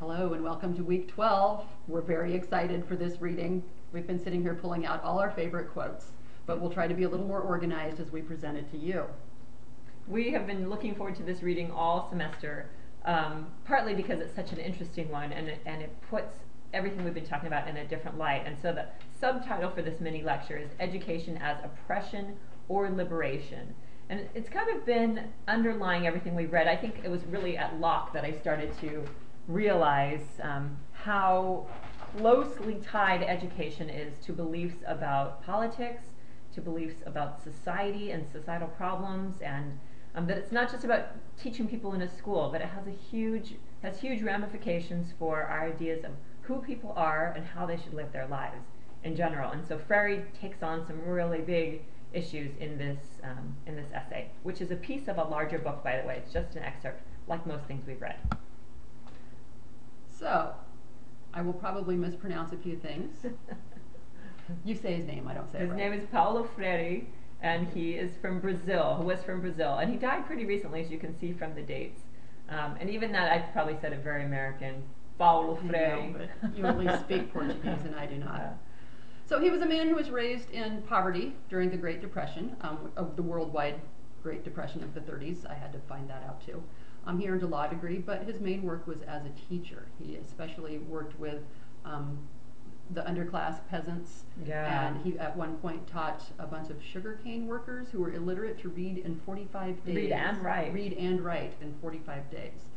Hello and welcome to week 12. We're very excited for this reading. We've been sitting here pulling out all our favorite quotes, but we'll try to be a little more organized as we present it to you. We have been looking forward to this reading all semester, partly because it's such an interesting one and it puts everything we've been talking about in a different light. And so the subtitle for this mini lecture is Education as Oppression or Liberation. And it's kind of been underlying everything we've read. I think it was really at Locke that I started to realize how closely tied education is to beliefs about politics, to beliefs about society and societal problems, and that it's not just about teaching people in a school, but it has huge ramifications for our ideas of who people are and how they should live their lives in general. And so Freire takes on some really big issues in this essay, which is a piece of a larger book, by the way. It's just an excerpt, like most things we've read. So, I will probably mispronounce a few things. You say his name, I don't say it right. His name is Paulo Freire, and he is from Brazil, who was from Brazil, and he died pretty recently, as you can see from the dates. And even that, I probably said it very American, Paulo Freire. No, but you at least speak Portuguese, and I do not. So he was a man who was raised in poverty during the Great Depression, of the worldwide Great Depression of the 30s. I had to find that out too. He earned a law degree, but his main work was as a teacher. He especially worked with the underclass peasants, and he at one point taught a bunch of sugarcane workers who were illiterate to read in 45 days. Read and write in 45 days.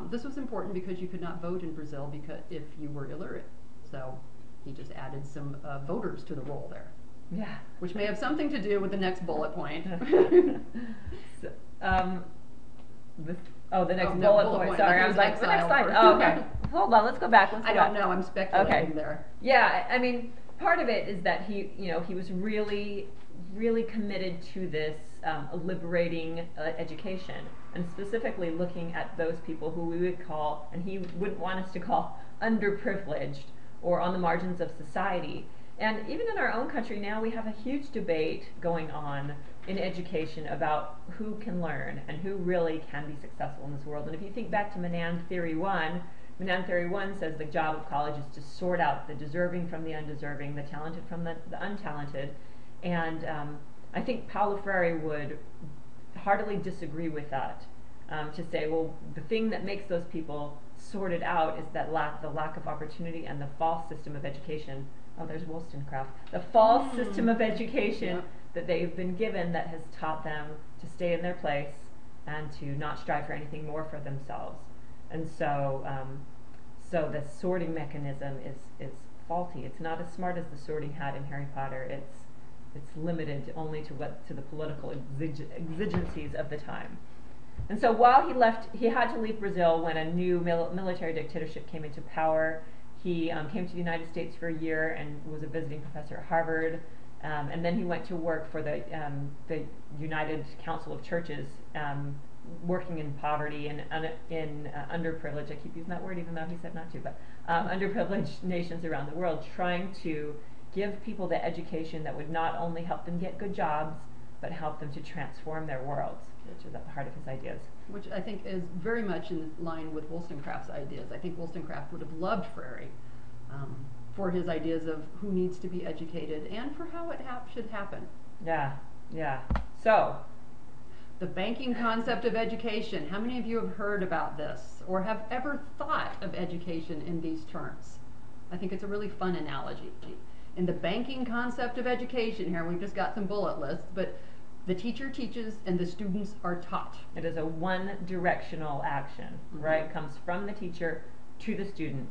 This was important because you could not vote in Brazil if you were illiterate. So he just added some voters to the roll there. Yeah. Which may have something to do with the next bullet point. So, the next bullet point. Sorry, I was like, the next slide. Oh, okay. Hold on, let's go back. I don't know. I'm speculating there. Yeah, I mean, part of it is that he was really, really committed to this liberating education, and specifically looking at those people who we would call, and he wouldn't want us to call, underprivileged or on the margins of society. And even in our own country now, we have a huge debate going on in education about who can learn and who really can be successful in this world. And if you think back to Menand Theory 1, Menand Theory 1 says the job of college is to sort out the deserving from the undeserving, the talented from the untalented. And I think Paulo Freire would heartily disagree with that, to say, well, the thing that makes those people sorted out is that the lack of opportunity and the false system of education. Oh, there's Wollstonecraft. The false system of education that they've been given that has taught them to stay in their place and to not strive for anything more for themselves. And so, so the sorting mechanism is faulty. It's not as smart as the sorting hat in Harry Potter. It's limited only to the political exigencies of the time. And so while he had to leave Brazil when a new military dictatorship came into power. He came to the United States for a year and was a visiting professor at Harvard. And then he went to work for the United Council of Churches, working in poverty and in underprivileged, I keep using that word even though he said not to, but underprivileged nations around the world, trying to give people the education that would not only help them get good jobs, but help them to transform their worlds, which is at the heart of his ideas. Which I think is very much in line with Wollstonecraft's ideas. I think Wollstonecraft would have loved Freire for his ideas of who needs to be educated and for how it should happen. Yeah. So, the banking concept of education. How many of you have heard about this or have ever thought of education in these terms? I think it's a really fun analogy. In the banking concept of education, here we've just got some bullet lists, but the teacher teaches and the students are taught. It is a one-directional action, right? It comes from the teacher to the student,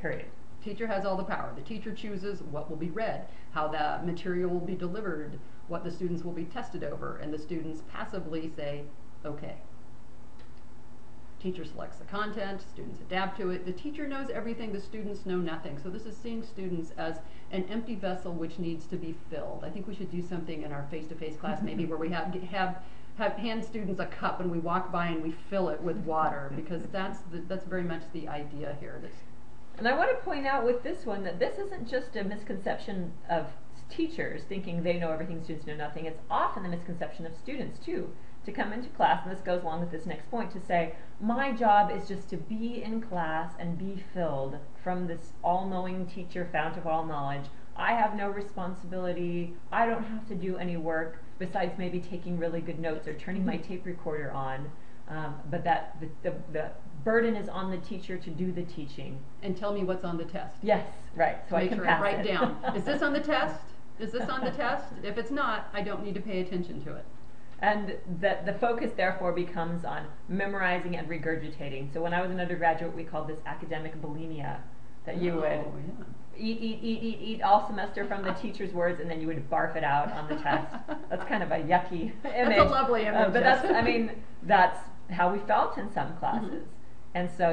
period. Teacher has all the power. The teacher chooses what will be read, how the material will be delivered, what the students will be tested over, and the students passively say, okay. Teacher selects the content, students adapt to it. The teacher knows everything, the students know nothing. So this is seeing students as an empty vessel which needs to be filled. I think we should do something in our face-to-face class maybe where we have hand students a cup and we walk by and we fill it with water, because that's very much the idea here. And I want to point out with this one that this isn't just a misconception of teachers thinking they know everything, students know nothing. It's often a misconception of students too. to come into class, and this goes along with this next point, to say, my job is just to be in class and be filled from this all-knowing teacher, fount of all knowledge. I have no responsibility. I don't have to do any work besides maybe taking really good notes or turning my tape recorder on. But that the burden is on the teacher to do the teaching. And tell me what's on the test. Yes, right. So Make I can sure pass I write it. down. Is this on the test? Is this on the test? If it's not, I don't need to pay attention to it. And the focus therefore becomes on memorizing and regurgitating. So when I was an undergraduate, we called this academic bulimia, that you would eat all semester from the teacher's words, and then you would barf it out on the test. That's kind of a yucky image. That's a lovely image. But that's how we felt in some classes. And so,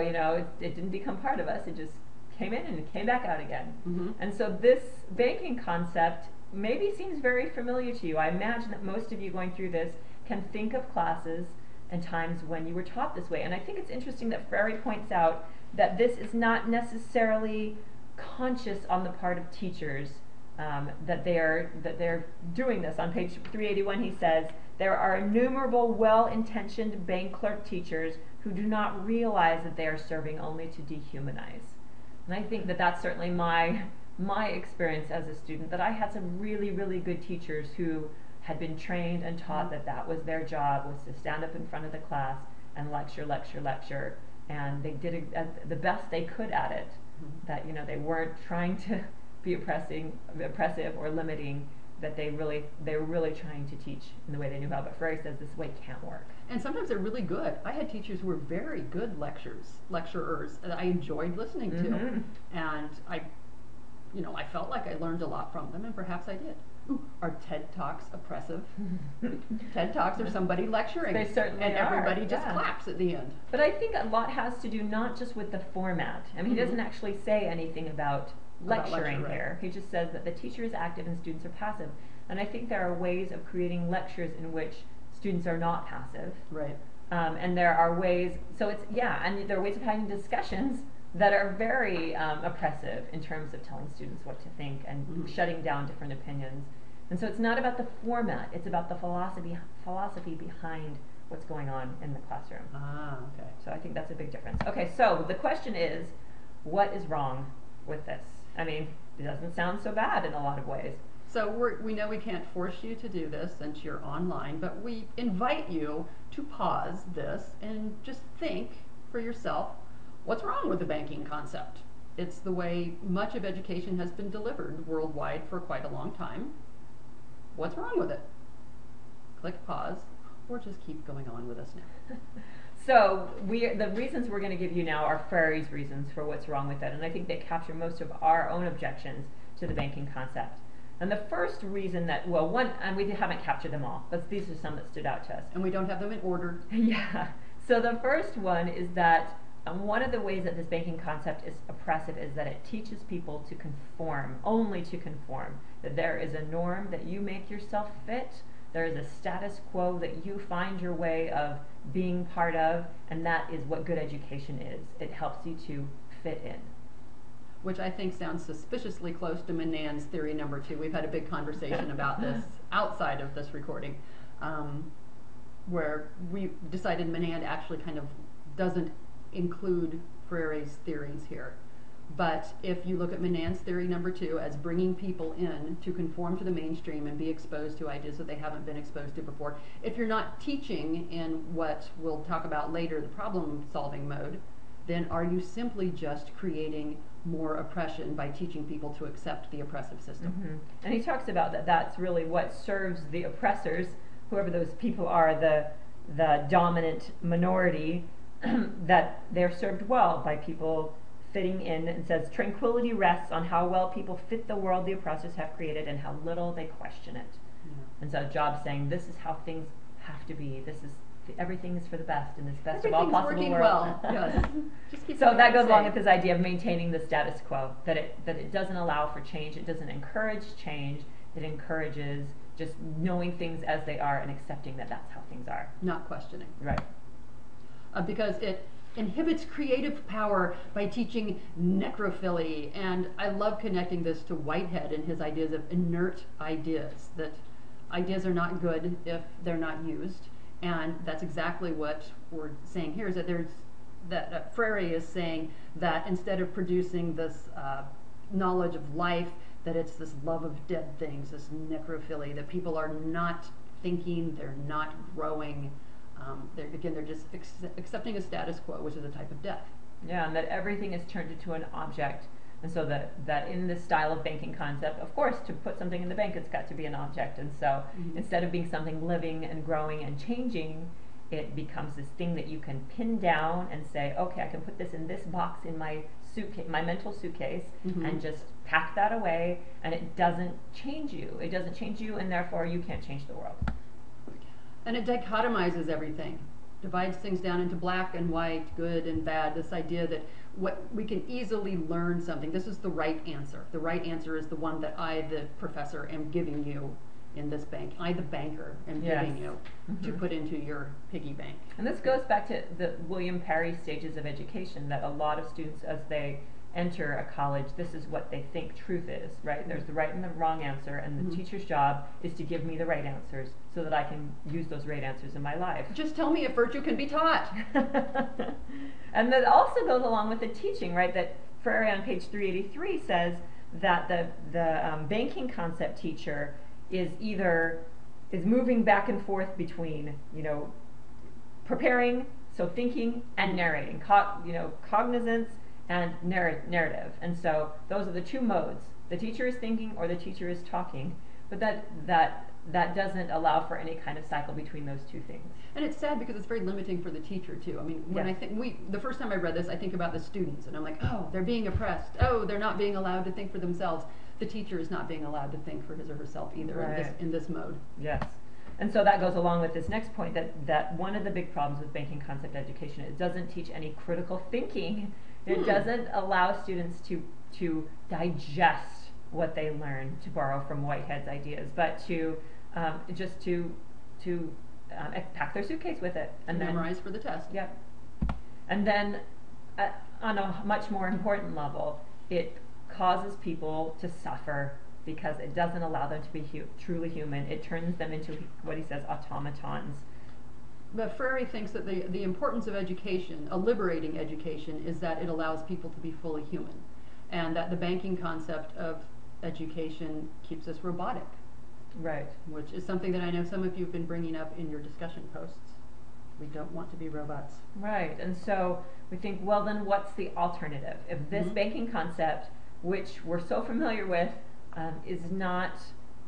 it didn't become part of us. It just came in and it came back out again. And so this banking concept maybe seems very familiar to you. I imagine that most of you going through this can think of classes and times when you were taught this way. And I think it's interesting that Freire points out that this is not necessarily conscious on the part of teachers, that they're doing this. On page 381 he says, there are innumerable well-intentioned bank clerk teachers who do not realize that they are serving only to dehumanize. And I think that that's certainly my experience as a student, that I had some really, really good teachers who had been trained and taught that that was their job, was to stand up in front of the class and lecture, and they did the best they could at it. That they weren't trying to be oppressive or limiting, that they were really trying to teach in the way they knew how. But Freire says this way can't work. And sometimes they're really good. I had teachers who were very good lecturers that I enjoyed listening to, and I felt like I learned a lot from them, and perhaps I did. Ooh, are TED Talks oppressive? TED Talks are somebody lecturing. They certainly and are. Everybody just claps at the end. But I think a lot has to do not just with the format. I mean, he doesn't actually say anything about lecturing here. He just says that the teacher is active and students are passive. And I think there are ways of creating lectures in which students are not passive. Right. And there are ways, and there are ways of having discussions that are very oppressive in terms of telling students what to think and shutting down different opinions. And so it's not about the format, it's about the philosophy behind what's going on in the classroom. Okay. So I think that's a big difference. Okay, so the question is, what is wrong with this? I mean, it doesn't sound so bad in a lot of ways. So we know we can't force you to do this since you're online, but we invite you to pause this and just think for yourself, what's wrong with the banking concept? It's the way much of education has been delivered worldwide for quite a long time. What's wrong with it? Click pause, or just keep going on with us now. So the reasons we're going to give you now are Freire's reasons for what's wrong with it, and I think they capture most of our own objections to the banking concept. And the first reason that, and we haven't captured them all, but these are some that stood out to us. And we don't have them in order. Yeah. So the first one is that one of the ways that this banking concept is oppressive is that it teaches people to conform, only to conform. That there is a norm that you make yourself fit, there is a status quo that you find your way of being part of, and that is what good education is. It helps you to fit in. Which I think sounds suspiciously close to Menand's theory number 2. We've had a big conversation about this outside of this recording, where we decided Menand actually kind of doesn't include Freire's theories here. But if you look at Menand's theory number 2 as bringing people in to conform to the mainstream and be exposed to ideas that they haven't been exposed to before, if you're not teaching in what we'll talk about later, the problem-solving mode, then are you simply just creating more oppression by teaching people to accept the oppressive system? And he talks about that's really what serves the oppressors, whoever those people are, the dominant minority, that they're served well by people fitting in, and says tranquility rests on how well people fit the world the oppressors have created and how little they question it. And so Job's saying this is how things have to be. Everything is for the best in this best of all possible world. Well. Yes. Just keep So that goes along with this idea of maintaining the status quo, that it doesn't allow for change, it doesn't encourage change, it encourages just knowing things as they are and accepting that that's how things are. Not questioning. Right. Because it inhibits creative power by teaching necrophilia. And I love connecting this to Whitehead and his ideas of inert ideas, that ideas are not good if they're not used, And that's exactly what we're saying here, is that Freire is saying that instead of producing this knowledge of life, that it's this love of dead things, this necrophilia, that people are not thinking, they're not growing. They're just accepting a status quo, which is a type of death. Yeah, and that everything is turned into an object. And so that in this style of banking concept, of course, to put something in the bank, it's got to be an object. And so instead of being something living and growing and changing, it becomes this thing that you can pin down and say, okay, I can put this in this box in my suitcase, my mental suitcase, and just pack that away, and it doesn't change you. It doesn't change you, and therefore you can't change the world. And it dichotomizes everything, divides things down into black and white, good and bad. This idea that we can easily learn something. This is the right answer. The right answer is the one that I, the professor, am giving you in this bank. I, the banker, am giving you to put into your piggy bank. And this goes back to the William Perry stages of education, that a lot of students, as they enter a college, this is what they think truth is, right? There's the right and the wrong answer, and the teacher's job is to give me the right answers so that I can use those right answers in my life. Just tell me if virtue can be taught. And that also goes along with the teaching, right? That Freire on page 383 says that the banking concept teacher is moving back and forth between, preparing, so thinking, and narrating, cognizance and narrative. And so those are the two modes. The teacher is thinking or the teacher is talking, but that doesn't allow for any kind of cycle between those two things. And it's sad because it's very limiting for the teacher too. I mean, when I think the first time I read this, I think about the students, and I'm like, oh, they're being oppressed. Oh, they're not being allowed to think for themselves. The teacher is not being allowed to think for his or herself either in this mode. Yes. And so that goes along with this next point, that one of the big problems with banking concept education, it doesn't teach any critical thinking. It doesn't allow students to digest what they learn, to borrow from Whitehead's ideas, but to pack their suitcase with it and memorize for the test. Yep. And then on a much more important level, it causes people to suffer because it doesn't allow them to be truly human. It turns them into what he says, automatons. But Freire thinks that the importance of education, a liberating education, is that it allows people to be fully human, and that the banking concept of education keeps us robotic. Right. Which is something that I know some of you have been bringing up in your discussion posts. We don't want to be robots. Right. And so we think, well, then what's the alternative? If this banking concept, which we're so familiar with, is not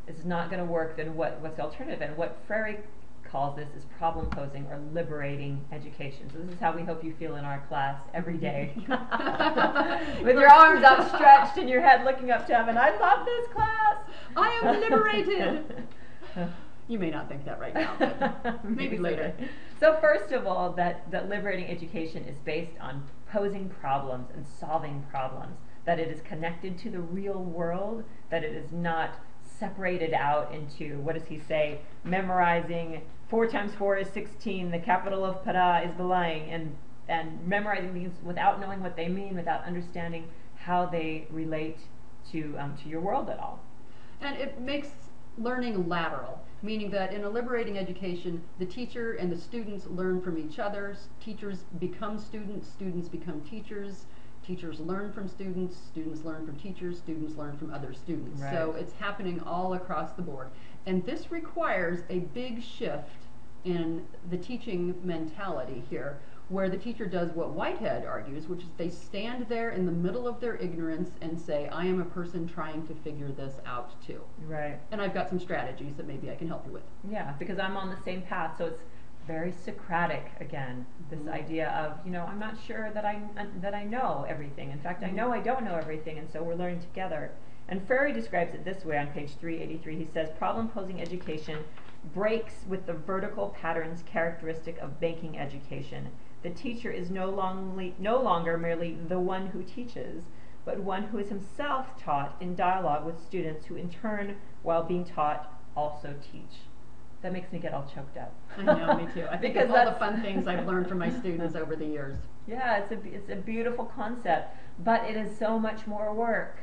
going to work, then what's the alternative? And what Freire calls this is problem posing or liberating education. So this is how we hope you feel in our class every day. With your arms outstretched and your head looking up to heaven. I love this class. I am liberated. You may not think that right now, but maybe later. So first of all, that liberating education is based on posing problems and solving problems, that it is connected to the real world, that it is not separated out into, what does he say, memorizing 4 times 4 is 16, the capital of para is Belaying, and memorizing things without knowing what they mean, without understanding how they relate to your world at all. And it makes learning lateral, meaning that in a liberating education, the teacher and the students learn from each other. Teachers become students, students become teachers. Teachers learn from students, students learn from teachers, students learn from other students. Right. So it's happening all across the board. And this requires a big shift in the teaching mentality here, where the teacher does what Whitehead argues, which is they stand there in the middle of their ignorance and say, I am a person trying to figure this out too. Right. And I've got some strategies that maybe I can help you with. Yeah, because I'm on the same path, so it's very Socratic again, this idea of, I'm not sure that I know everything. In fact, I know I don't know everything, and so we're learning together. And Freire describes it this way on page 383. He says, problem-posing education breaks with the vertical patterns characteristic of banking education. The teacher is no longer merely the one who teaches, but one who is himself taught in dialogue with students who in turn, while being taught, also teach. That makes me get all choked up. I know, me too. I think of all the fun things I've learned from my students over the years. Yeah, it's a beautiful concept, but it is so much more work.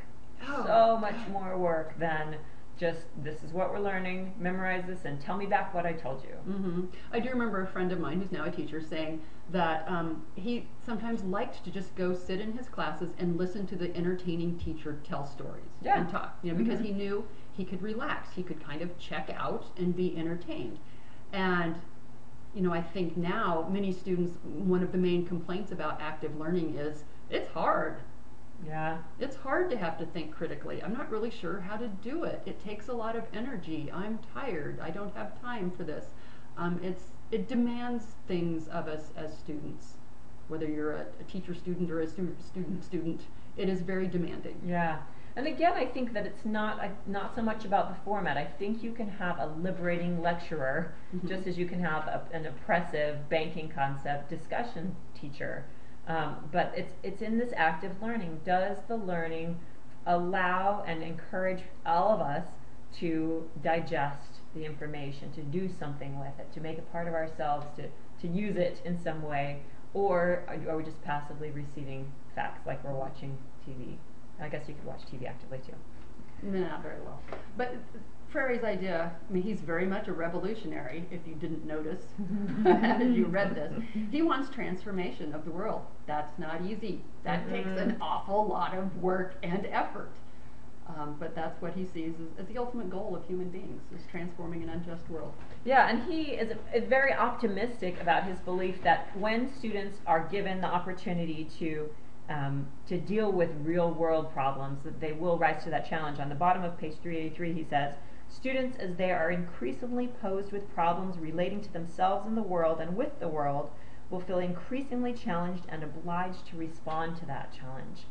Oh. So much more work than just, this is what we're learning, memorize this and tell me back what I told you. I do remember a friend of mine who's now a teacher saying that he sometimes liked to just go sit in his classes and listen to the entertaining teacher tell stories and talk, because he knew he could relax, he could kind of check out and be entertained. And I think now many students, one of the main complaints about active learning is it's hard. Yeah. It's hard to have to think critically. I'm not really sure how to do it. It takes a lot of energy. I'm tired. I don't have time for this. It demands things of us as students. Whether you're a teacher student or a student, it is very demanding. Yeah. And again, I think that it's not so much about the format. I think you can have a liberating lecturer, just as you can have an oppressive banking concept discussion teacher. But it's in this active learning. Does the learning allow and encourage all of us to digest the information, to do something with it, to make it part of ourselves, to use it in some way, or are we just passively receiving facts like we're watching TV? I guess you could watch TV actively too. Not very well. But Freire's idea, he's very much a revolutionary, if you didn't notice as you read this. He wants transformation of the world. That's not easy. That takes an awful lot of work and effort. But that's what he sees as the ultimate goal of human beings, is transforming an unjust world. Yeah, and he is very optimistic about his belief that when students are given the opportunity to deal with real world problems, that they will rise to that challenge. On the bottom of page 383 he says, students, as they are increasingly posed with problems relating to themselves and the world and with the world, will feel increasingly challenged and obliged to respond to that challenge.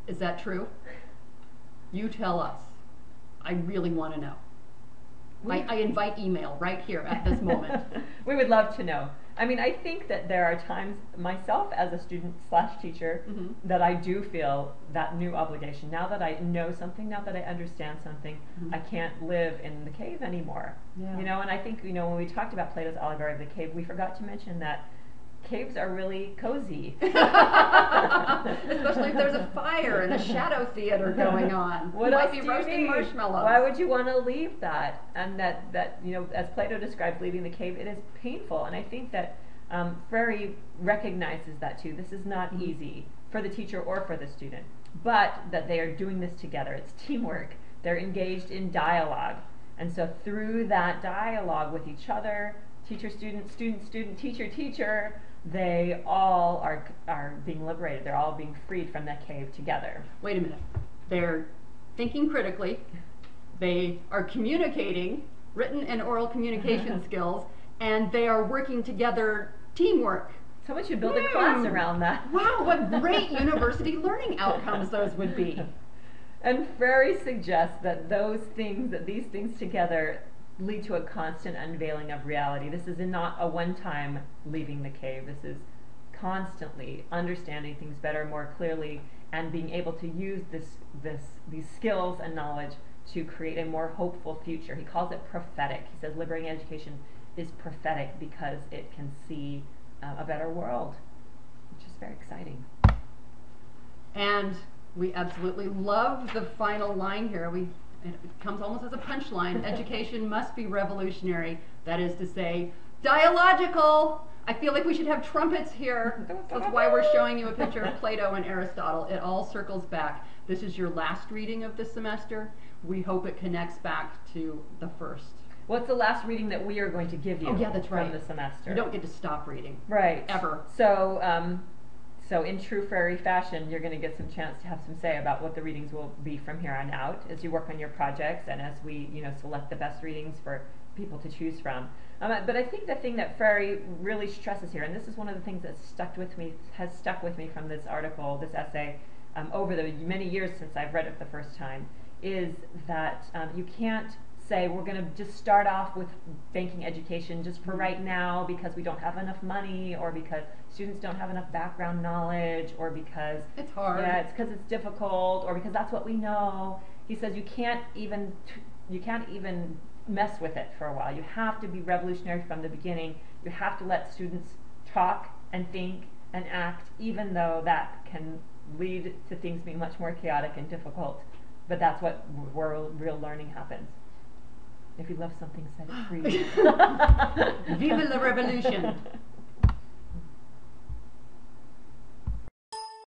Is that true? You tell us. I really want to know. I invite email right here at this moment. We would love to know. I mean, I think that there are times, myself as a student/teacher, that I do feel that new obligation. Now that I know something, now that I understand something, I can't live in the cave anymore. Yeah. And I think, when we talked about Plato's allegory of the cave, we forgot to mention that caves are really cozy. Especially if there's a fire and a shadow theater going on. What you else might be do you roasting need? marshmallows. Why would you want to leave that? And that as Plato describes leaving the cave, it is painful. And I think that Freire recognizes that too. This is not easy for the teacher or for the student, but that they are doing this together. It's teamwork. They're engaged in dialogue. And so through that dialogue with each other, teacher, student, student, student, teacher, teacher, they all are being liberated. They're all being freed from that cave together. Wait a minute. They're thinking critically. They are communicating, written and oral communication skills, and they are working together, teamwork. Someone should build a class around that. Wow, what great university learning outcomes those would be. And Freire suggests that these things together lead to a constant unveiling of reality. This is not a one-time leaving the cave. This is constantly understanding things better, more clearly, and being able to use these skills and knowledge to create a more hopeful future. He calls it prophetic. He says liberating education is prophetic because it can see a better world, which is very exciting. And we absolutely love the final line here. It comes almost as a punchline. Education must be revolutionary. That is to say, dialogical. I feel like we should have trumpets here. That's why we're showing you a picture of Plato and Aristotle. It all circles back. This is your last reading of this semester. We hope it connects back to the first. What's the last reading that we are going to give you? Oh yeah, that's right. From the semester. You don't get to stop reading. Right. Ever. So in true Freire fashion, you're going to get some chance to have some say about what the readings will be from here on out as you work on your projects and as we, select the best readings for people to choose from. But I think the thing that Freire really stresses here, and this is one of the things that has stuck with me from this article, this essay, over the many years since I've read it the first time, is that you can't say we're going to just start off with banking education just for right now because we don't have enough money, or because students don't have enough background knowledge, or because it's hard. Yeah, it's because it's difficult, or because that's what we know. He says you can't even mess with it for a while. You have to be revolutionary from the beginning. You have to let students talk and think and act, even though that can lead to things being much more chaotic and difficult. But that's where real learning happens. If you love something, set it free. Viva la revolution!